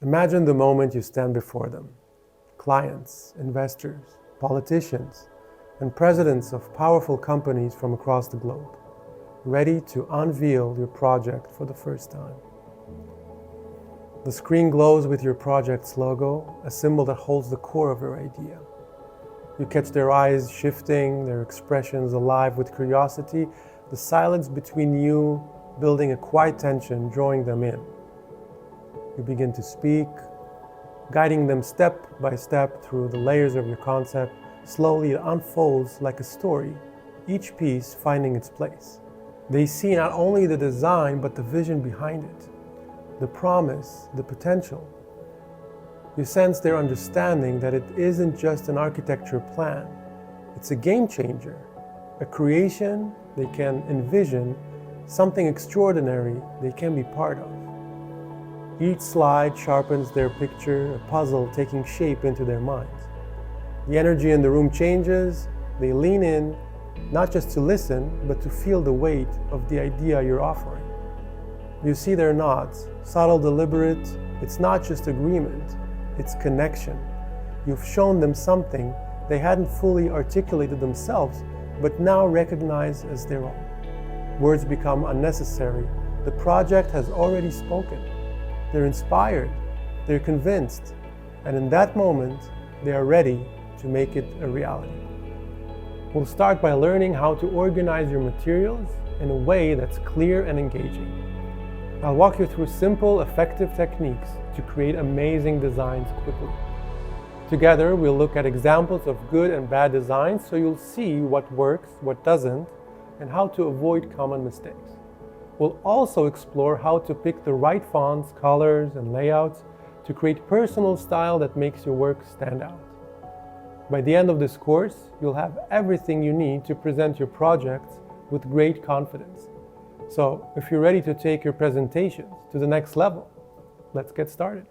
Imagine the moment you stand before them. Clients, investors, politicians, and presidents of powerful companies from across the globe, ready to unveil your project for the first time. The screen glows with your project's logo, a symbol that holds the core of your idea. You catch their eyes shifting, their expressions alive with curiosity, the silence between you building a quiet tension, drawing them in. You begin to speak, guiding them step by step through the layers of your concept. Slowly it unfolds like a story, each piece finding its place. They see not only the design, but the vision behind it, the promise, the potential. You sense their understanding that it isn't just an architecture plan, it's a game changer, a creation they can envision, something extraordinary they can be part of. Each slide sharpens their picture, a puzzle taking shape into their minds. The energy in the room changes, they lean in, not just to listen, but to feel the weight of the idea you're offering. You see their nods, subtle, deliberate. It's not just agreement, it's connection. You've shown them something they hadn't fully articulated themselves, but now recognize as their own. Words become unnecessary. The project has already spoken. They're inspired, they're convinced, and in that moment, they are ready to make it a reality. We'll start by learning how to organize your materials in a way that's clear and engaging. I'll walk you through simple, effective techniques to create amazing designs quickly. Together, we'll look at examples of good and bad designs so you'll see what works, what doesn't, and how to avoid common mistakes. We'll also explore how to pick the right fonts, colors, and layouts to create personal style that makes your work stand out. By the end of this course, you'll have everything you need to present your projects with great confidence. So, if you're ready to take your presentations to the next level, let's get started.